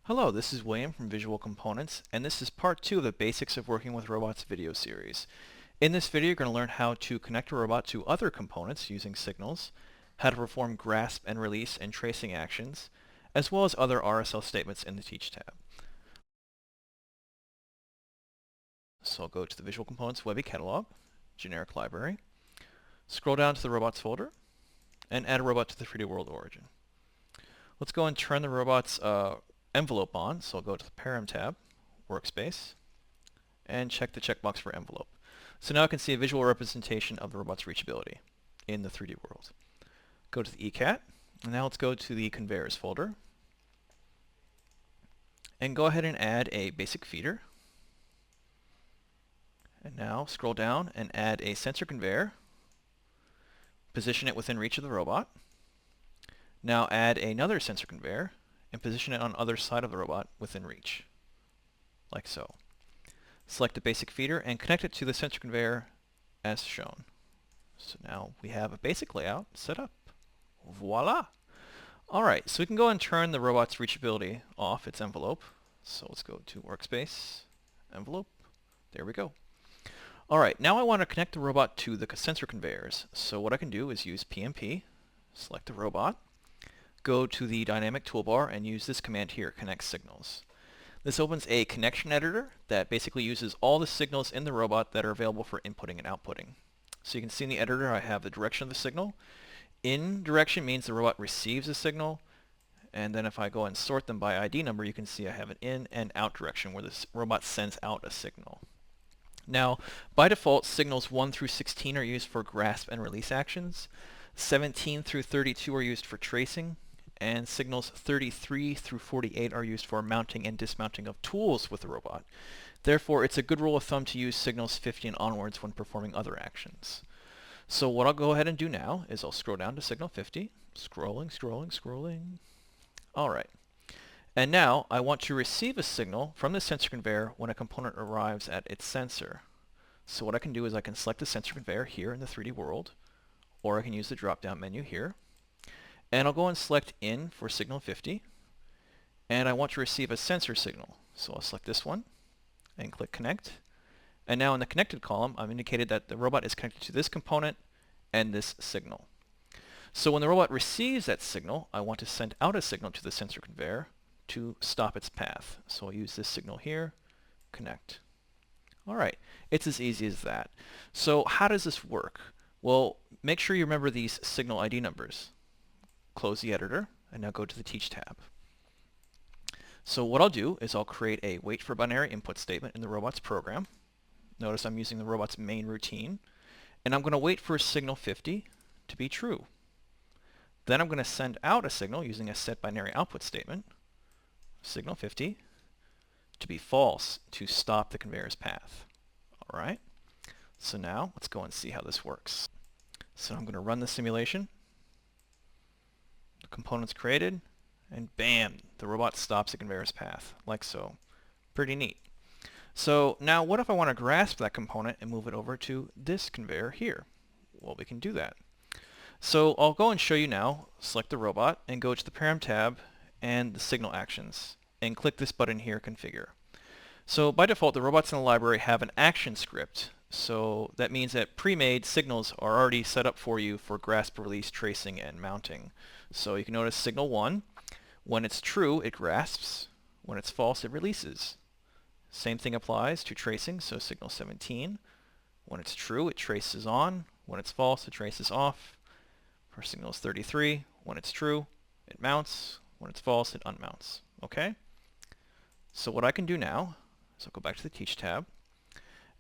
Hello, this is William from Visual Components, and this is part 2 of the Basics of Working with Robots video series. In this video, you're going to learn how to connect a robot to other components using signals, how to perform grasp and release and tracing actions, as well as other RSL statements in the Teach tab. So I'll go to the Visual Components Webby Catalog, Generic Library, scroll down to the Robots folder, and add a robot to the 3D World origin. Let's go and turn the robot's envelope on, so I'll go to the Param tab, Workspace, and check the checkbox for envelope. So now I can see a visual representation of the robot's reachability in the 3D world. Go to the ECAT, and now let's go to the conveyors folder, and go ahead and add a basic feeder. And now scroll down and add a sensor conveyor, position it within reach of the robot. Now add another sensor conveyor, and position it on the other side of the robot within reach, like so. Select the basic feeder and connect it to the sensor conveyor as shown. So now we have a basic layout set up. Voila! Alright, so we can go and turn the robot's reachability off its envelope. So let's go to Workspace, Envelope. There we go. Alright, now I want to connect the robot to the sensor conveyors. So what I can do is use PMP, select the robot, go to the dynamic toolbar and use this command here, connect signals. This opens a connection editor that basically uses all the signals in the robot that are available for inputting and outputting. So you can see in the editor I have the direction of the signal. In direction means the robot receives a signal, and then if I go and sort them by ID number, you can see I have an in and out direction where the robot sends out a signal. Now, by default, signals 1 through 16 are used for grasp and release actions. 17 through 32 are used for tracing, and signals 33 through 48 are used for mounting and dismounting of tools with the robot. Therefore, it's a good rule of thumb to use signals 50 and onwards when performing other actions. So what I'll go ahead and do now is I'll scroll down to signal 50, scrolling. Alright. And now I want to receive a signal from the sensor conveyor when a component arrives at its sensor. So what I can do is I can select the sensor conveyor here in the 3D world, or I can use the drop-down menu here. And I'll go and select in for signal 50, and I want to receive a sensor signal. So I'll select this one and click connect. And now in the connected column, I've indicated that the robot is connected to this component and this signal. So when the robot receives that signal, I want to send out a signal to the sensor conveyor to stop its path. So I'll use this signal here, connect. Alright, it's as easy as that. So how does this work? Well, make sure you remember these signal ID numbers. Close the editor, and now go to the Teach tab. So what I'll do is I'll create a wait for binary input statement in the robot's program. Notice I'm using the robot's main routine, and I'm going to wait for signal 50 to be true. Then I'm going to send out a signal using a set binary output statement, signal 50, to be false to stop the conveyor's path. Alright, so now let's go and see how this works. So I'm going to run the simulation. The component's created, and bam, the robot stops the conveyor's path, like so. Pretty neat. So now what if I want to grasp that component and move it over to this conveyor here? Well, we can do that. So I'll go and show you now. Select the robot and go to the Param tab and the signal actions, and click this button here, configure. So by default, the robots in the library have an action script. So that means that pre-made signals are already set up for you for grasp, release, tracing, and mounting. So you can notice signal 1, when it's true, it grasps. When it's false, it releases. Same thing applies to tracing, so signal 17. When it's true, it traces on. When it's false, it traces off. For signals 33, when it's true, it mounts. When it's false, it unmounts. Okay? So what I can do now is I'll go back to the Teach tab,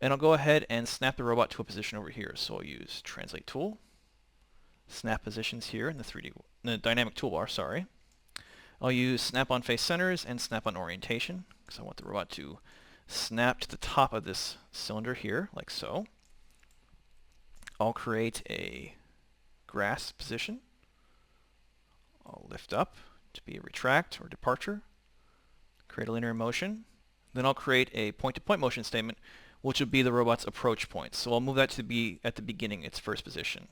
and I'll go ahead and snap the robot to a position over here. So I'll use Translate Tool, snap positions here in the dynamic toolbar, sorry. I'll use snap on face centers and snap on orientation, because I want the robot to snap to the top of this cylinder here, like so. I'll create a grasp position. I'll lift up to be a retract or departure. Create a linear motion. Then I'll create a point-to-point motion statement, which will be the robot's approach point. So I'll move that to be at the beginning, its first position.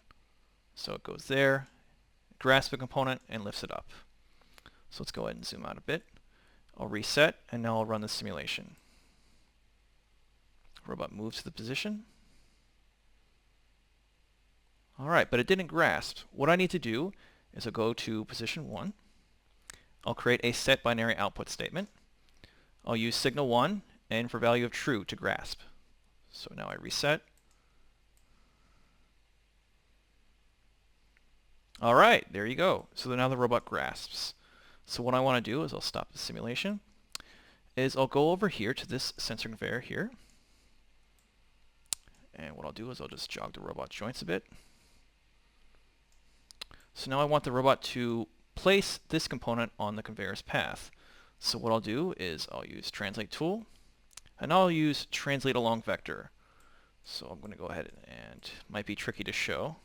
So it goes there, grasps a component, and lifts it up. So let's go ahead and zoom out a bit. I'll reset, and now I'll run the simulation. Robot moves to the position. All right, but it didn't grasp. What I need to do is I'll go to position 1. I'll create a set binary output statement. I'll use signal 1 and for value of true to grasp. So now I reset. All right, there you go. So now the robot grasps. So what I want to do is I'll stop the simulation. I'll go over here to this sensor conveyor here. And what I'll do is I'll just jog the robot joints a bit. So now I want the robot to place this component on the conveyor's path. So what I'll do is I'll use translate tool, and I'll use translate along vector. So I'm going to go ahead and might be tricky to show,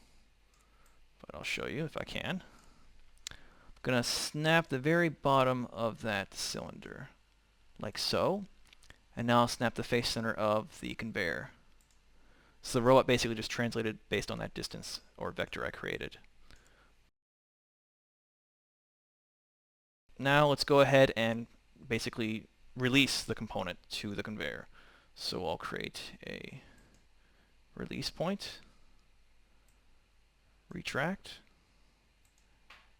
but I'll show you if I can. I'm going to snap the very bottom of that cylinder, like so, and now I'll snap the face center of the conveyor. So the robot basically just translated based on that distance or vector I created. Now let's go ahead and basically release the component to the conveyor. So I'll create a release point, retract,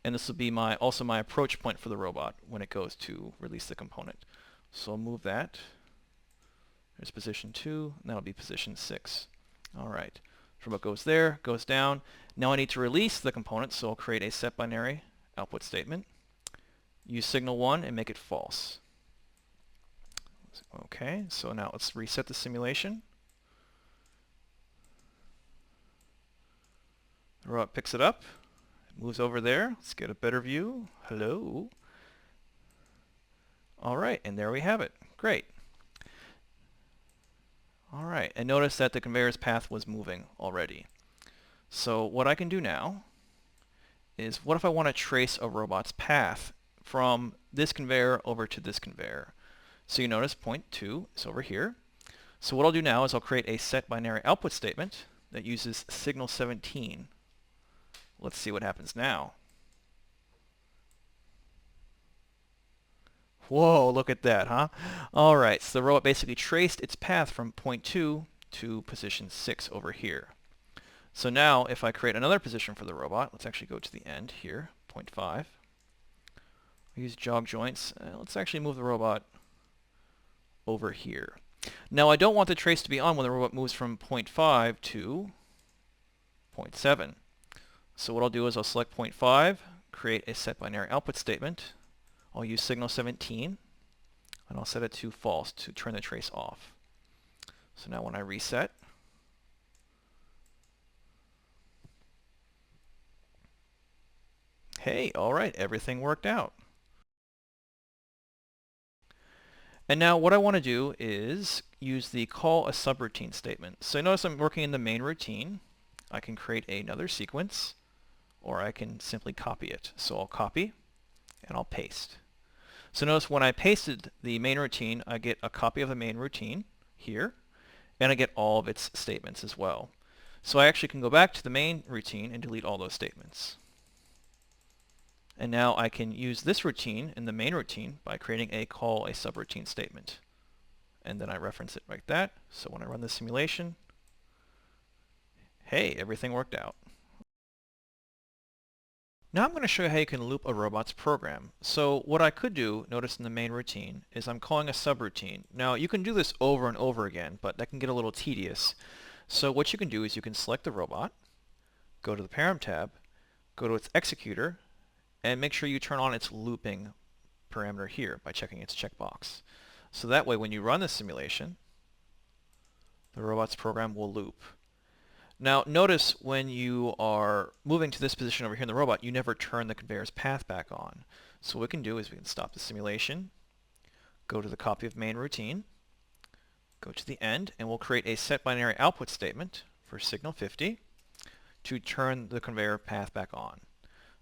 and this will be also my approach point for the robot when it goes to release the component. So I'll move that. There's position 2, and that'll be position 6. All right, robot goes there, goes down. Now I need to release the component, so I'll create a set binary output statement. Use signal 1 and make it false. Okay, so now let's reset the simulation. The robot picks it up, moves over there. Let's get a better view. Hello. All right, and there we have it. Great. All right, and notice that the conveyor's path was moving already. So what I can do now is, what if I want to trace a robot's path from this conveyor over to this conveyor? So you notice point 2 is over here. So what I'll do now is I'll create a set binary output statement that uses signal 17. Let's see what happens now. Whoa, look at that, huh? All right, so the robot basically traced its path from point 2 to position 6 over here. So now if I create another position for the robot, let's actually go to the end here, point 5. Use jog joints. Let's actually move the robot over here. Now I don't want the trace to be on when the robot moves from point 5 to point 7. So what I'll do is I'll select point 5, create a set binary output statement. I'll use signal 17, and I'll set it to false to turn the trace off. So now when I reset, hey, all right, everything worked out. And now what I want to do is use the call a subroutine statement. So notice I'm working in the main routine. I can create another sequence, or I can simply copy it. So I'll copy, and I'll paste. So notice when I pasted the main routine, I get a copy of the main routine here, and I get all of its statements as well. So I actually can go back to the main routine and delete all those statements. And now I can use this routine in the main routine by creating a call a subroutine statement. And then I reference it like that. So when I run the simulation, hey, everything worked out. Now I'm going to show you how you can loop a robot's program. So what I could do, notice in the main routine, is I'm calling a subroutine. Now you can do this over and over again, but that can get a little tedious. So what you can do is you can select the robot, go to the param tab, go to its executor, and make sure you turn on its looping parameter here by checking its checkbox. So that way when you run the simulation, the robot's program will loop. Now notice when you are moving to this position over here in the robot, you never turn the conveyor's path back on. So what we can do is we can stop the simulation, go to the copy of main routine, go to the end, and we'll create a set binary output statement for signal 50 to turn the conveyor path back on.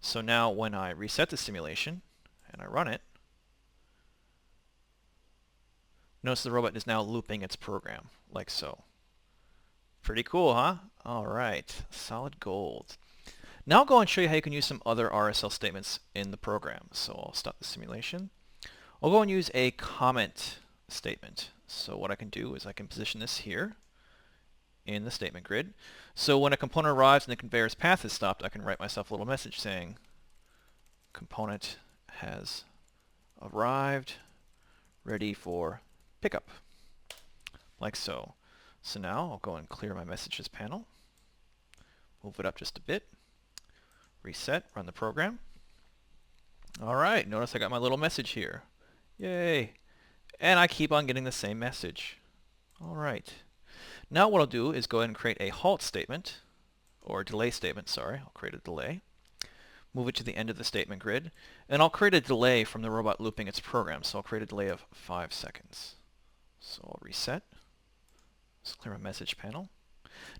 So now when I reset the simulation and I run it, notice the robot is now looping its program, like so. Pretty cool, huh? All right, solid gold. Now I'll go and show you how you can use some other RSL statements in the program. So I'll stop the simulation. I'll go and use a comment statement. So what I can do is I can position this here in the statement grid. So when a component arrives and the conveyor's path is stopped, I can write myself a little message saying, component has arrived, ready for pickup, like so. So now I'll go and clear my messages panel, move it up just a bit, reset, run the program. All right, notice I got my little message here. Yay! And I keep on getting the same message. All right. Now what I'll do is go ahead and create a halt statement, or delay statement, sorry. I'll create a delay. Move it to the end of the statement grid, and I'll create a delay from the robot looping its program. So I'll create a delay of 5 seconds. So I'll reset. Let's clear my message panel.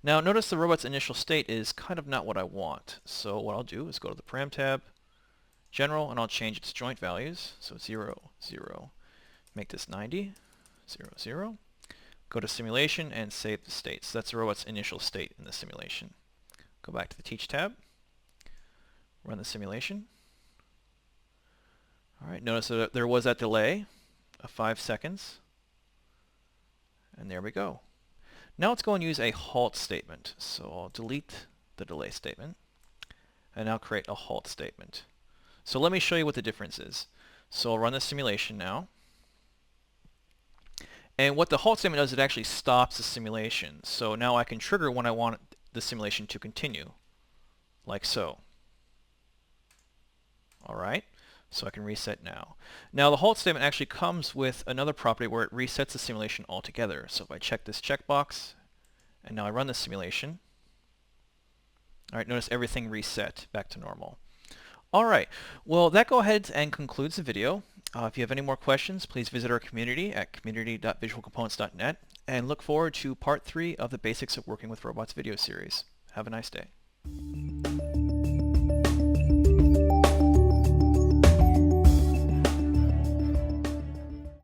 Now notice the robot's initial state is kind of not what I want. So what I'll do is go to the Param tab, General, and I'll change its joint values. So 0, 0. Make this 90, 0, 0. Go to Simulation and save the state. So that's the robot's initial state in the simulation. Go back to the Teach tab. Run the simulation. All right, notice that there was that delay of 5 seconds. And there we go. Now let's go and use a halt statement. So I'll delete the delay statement and now create a halt statement. So let me show you what the difference is. So I'll run the simulation now. And what the halt statement does, it actually stops the simulation. So now I can trigger when I want the simulation to continue, like so. All right, so I can reset now. Now the halt statement actually comes with another property where it resets the simulation altogether. So if I check this checkbox, and now I run the simulation, all right, notice everything reset back to normal. All right, well that go ahead and concludes the video. If you have any more questions, please visit our community at community.visualcomponents.net and look forward to part 3 of the Basics of Working with Robots video series. Have a nice day.